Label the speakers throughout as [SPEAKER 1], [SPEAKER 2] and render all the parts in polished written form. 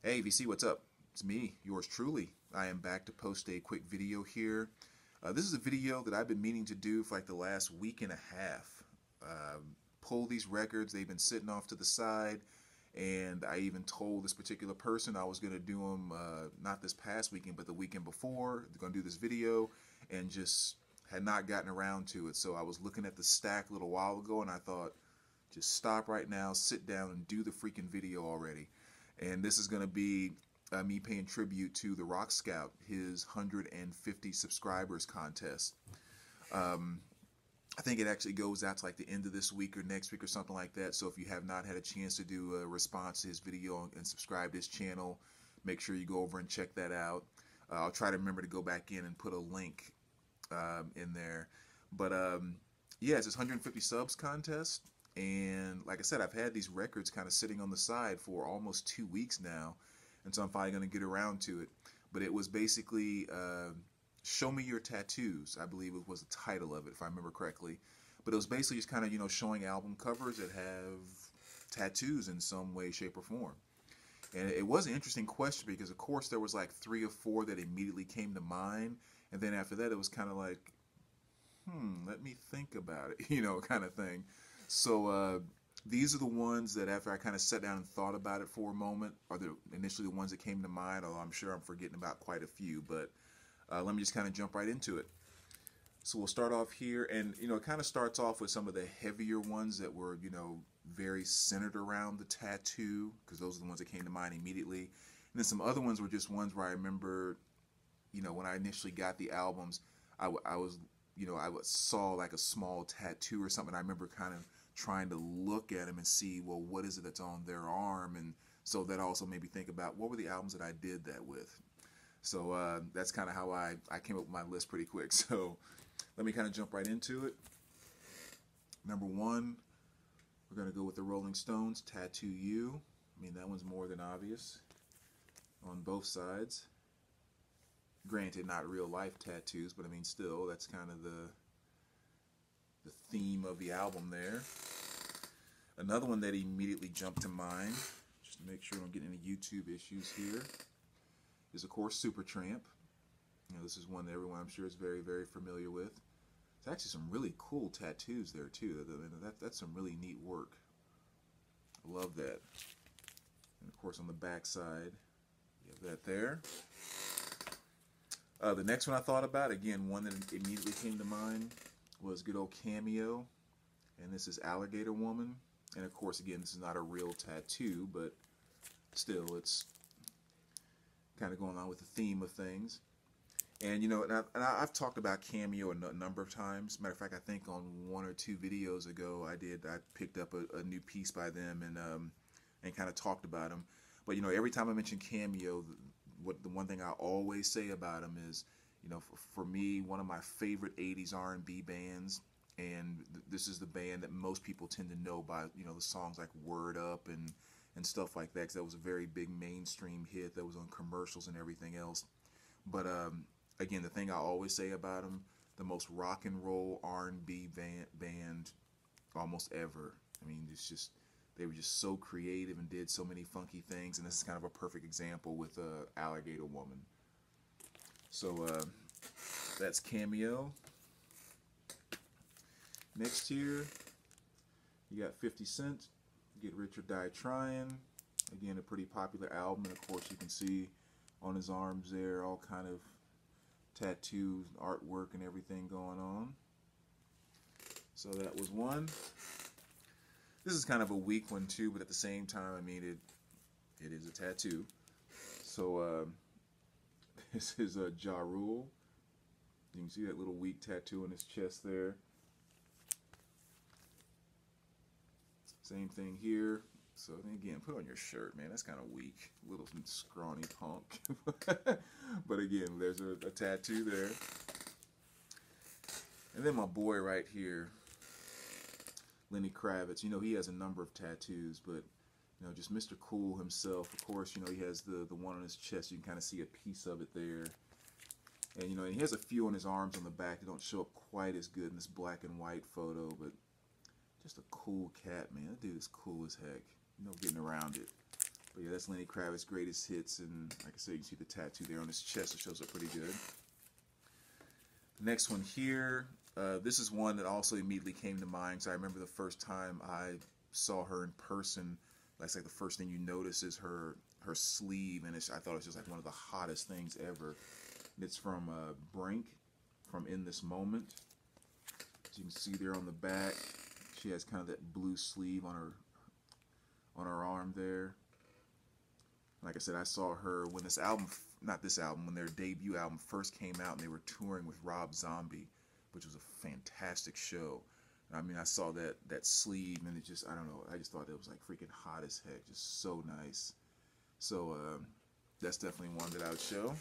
[SPEAKER 1] Hey VC, what's up? It's me, yours truly. I am back to post a quick video here. This is a video that I've been meaning to do for like the last week and a half. Pull these records, they've been sitting off to the side, and I even told this particular person I was going to do them not this past weekend, but the weekend before. They're going to do this video, and just had not gotten around to it. So I was looking at the stack a little while ago, and I thought, just stop right now, sit down, and do the freaking video already. And this is going to be me paying tribute to the Rock Scout, his 150 subscribers contest. I think it actually goes out to like the end of this week or next week or something like that. So if you have not had a chance to do a response to his video and subscribe to his channel, make sure you go over and check that out. I'll try to remember to go back in and put a link in there. But yeah, it's this 150 subs contest. And like I said, I've had these records kind of sitting on the side for almost 2 weeks now, and so I'm finally going to get around to it. But it was basically Show Me Your Tattoos, I believe it was the title of it, if I remember correctly. But it was basically just kind of, showing album covers that have tattoos in some way, shape, or form. And it was an interesting question because, of course, there was like 3 or 4 that immediately came to mind. And then after that, it was kind of like, let me think about it, kind of thing. So these are the ones that after I kind of sat down and thought about it for a moment are initially the ones that came to mind, although I'm sure I'm forgetting about quite a few. But let me just kind of jump right into it. So we'll start off here, and it kind of starts off with some of the heavier ones that were very centered around the tattoo, because those are the ones that came to mind immediately. And then some other ones were just ones where I remember when I initially got the albums, I saw like a small tattoo or something. I remember kind of trying to look at them and see, well, what is it that's on their arm? And so that also made me think about what were the albums that I did that with. So that's kind of how I came up with my list pretty quick. So let me kind of jump right into it. Number 1, we're going to go with the Rolling Stones, Tattoo You. I mean, that one's more than obvious on both sides. Granted, not real life tattoos, but I mean, still, that's kind of the theme of the album there. Another one that immediately jumped to mind, just to make sure I don't get any YouTube issues here, is of course Supertramp. This is one that everyone I'm sure is very, very familiar with. There's actually some really cool tattoos there too. That's some really neat work. I love that. And of course on the back side, you have that there. The next one I thought about, again, one that immediately came to mind, was good old Cameo, and this is Alligator Woman. And of course, again, this is not a real tattoo, but still, it's kind of going on with the theme of things. And I've talked about Cameo a number of times. Matter of fact, I think on 1 or 2 videos ago, I picked up a new piece by them and kind of talked about them. But every time I mention Cameo, the one thing I always say about them is, for me, one of my favorite 80s R&B bands, and this is the band that most people tend to know by, the songs like Word Up and stuff like that, because that was a very big mainstream hit that was on commercials and everything else. But again, the thing I always say about them, the most rock and roll R&B band almost ever. I mean, they were just so creative and did so many funky things, and this is kind of a perfect example with Alligator Woman. So that's Cameo. Next here, you got 50 Cent, Get Rich or Die Trying. Again, a pretty popular album, and of course you can see on his arms there all kind of tattoos, artwork, and everything going on. So that was one. This is kind of a weak one too, but at the same time, I mean, it is a tattoo. So this is a Ja Rule. You can see that little weak tattoo on his chest there. Same thing here. So again, put on your shirt, man. That's kind of weak. Little scrawny punk. But again, there's a tattoo there. And then my boy right here, Lenny Kravitz. He has a number of tattoos, but just Mr. Cool himself. Of course, he has the one on his chest. You can kind of see a piece of it there. And and he has a few on his arms on the back that don't show up quite as good in this black and white photo, but just a cool cat, man. That dude is cool as heck. Getting around it. But yeah, that's Lenny Kravitz's greatest hits, and like I said, you can see the tattoo there on his chest. It shows up pretty good. Next one here, this is one that also immediately came to mind. So I remember the first time I saw her in person. That's like the first thing you notice is her sleeve, and I thought it was just like one of the hottest things ever. And it's from Brink, from In This Moment. As you can see there on the back, she has kind of that blue sleeve on her arm there. Like I said, I saw her when this album, not this album, when their debut album first came out, and they were touring with Rob Zombie, which was a fantastic show. I mean, I saw that sleeve, and it just, I don't know, I just thought it was like freaking hot as heck, just so nice. So that's definitely one that I would show.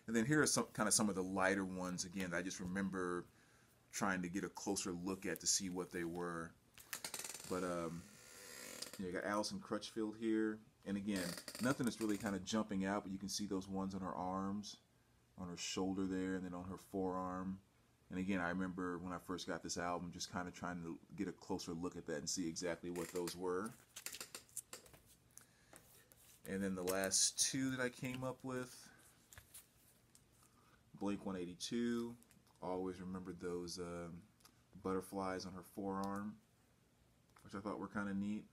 [SPEAKER 1] And then here are some of the lighter ones, again, that I just remember trying to get a closer look at to see what they were. But you got Alison Crutchfield here, and again, nothing that's really kind of jumping out, but you can see those ones on her arms, on her shoulder there, and then on her forearm. And again, I remember when I first got this album, just kind of trying to get a closer look at that and see exactly what those were. And then the last two that I came up with, Blink-182. Always remembered those butterflies on her forearm, which I thought were kind of neat.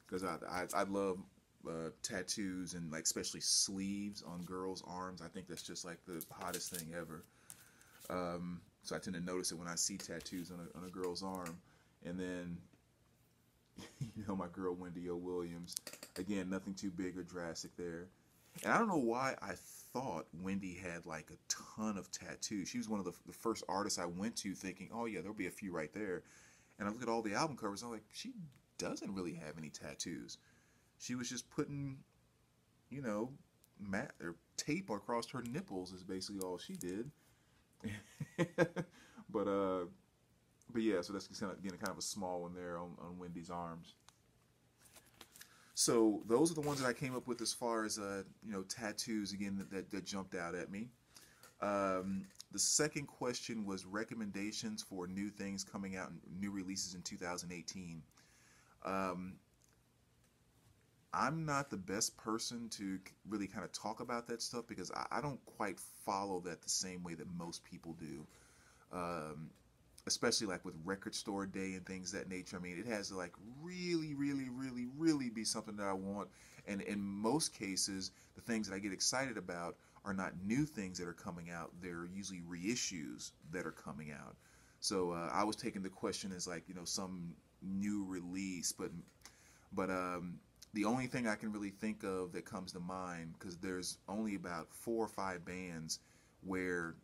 [SPEAKER 1] Because I love tattoos, and like especially sleeves on girls' arms. I think that's just like the hottest thing ever. So I tend to notice it when I see tattoos on a girl's arm. And then, you know, my girl Wendy O. Williams. Again, nothing too big or drastic there. And I don't know why I thought Wendy had like a ton of tattoos. She was one of the first artists I went to thinking, oh yeah, there'll be a few right there. And I look at all the album covers, I'm like, she doesn't really have any tattoos. She was just putting, you know, tape across her nipples is basically all she did. but yeah, so that's kind of a small one there on Wendy's arms. So those are the ones that I came up with as far as you know, tattoos again that jumped out at me. The second question was recommendations for new things coming out, new releases in 2018. I'm not the best person to really kind of talk about that stuff because I don't quite follow that the same way that most people do. Especially like with Record Store Day and things of that nature. I mean, it has to like really, really, really, really be something that I want. And in most cases, the things that I get excited about are not new things that are coming out. They're usually reissues that are coming out. So I was taking the question as like, you know, some new release, but the only thing I can really think of that comes to mind, because there's only about 4 or 5 bands where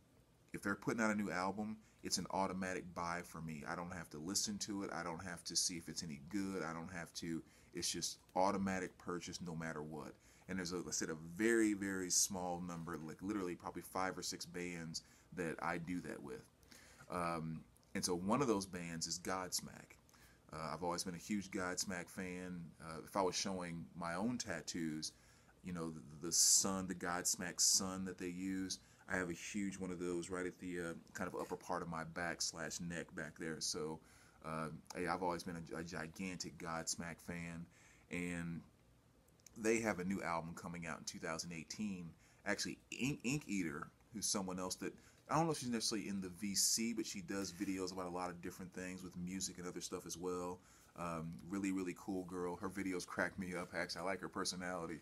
[SPEAKER 1] if they're putting out a new album, it's an automatic buy for me. I don't have to listen to it. I don't have to see if it's any good. I don't have to. It's just automatic purchase no matter what. And there's, I said, a very, very small number, like literally probably 5 or 6 bands that I do that with. And so one of those bands is Godsmack. I've always been a huge Godsmack fan. If I was showing my own tattoos, you know, the sun, the Godsmack sun that they use, I have a huge one of those right at the kind of upper part of my back / neck back there. So I've always been a gigantic Godsmack fan, and they have a new album coming out in 2018. Actually, Ink Eater, who's someone else that, I don't know if she's necessarily in the VC, but she does videos about a lot of different things with music and other stuff as well. Really, really cool girl. Her videos crack me up. Actually, I like her personality.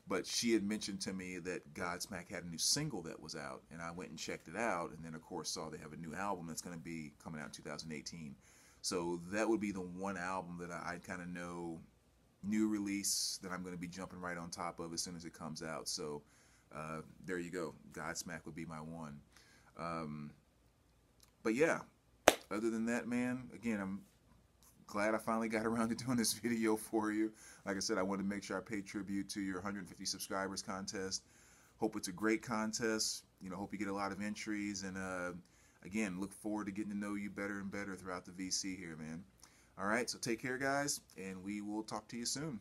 [SPEAKER 1] But she had mentioned to me that Godsmack had a new single that was out, and I went and checked it out, and then of course saw they have a new album that's going to be coming out in 2018. So that would be the one album that I kind of know, new release, that I'm going to be jumping right on top of as soon as it comes out. So there you go. Godsmack would be my one. But yeah, other than that, man, again, I'm glad I finally got around to doing this video for you. Like I said, I wanted to make sure I pay tribute to your 150 subscribers contest. Hope it's a great contest. You know, hope you get a lot of entries. And again, look forward to getting to know you better and better throughout the VC here, man. All right, so take care, guys, and we will talk to you soon.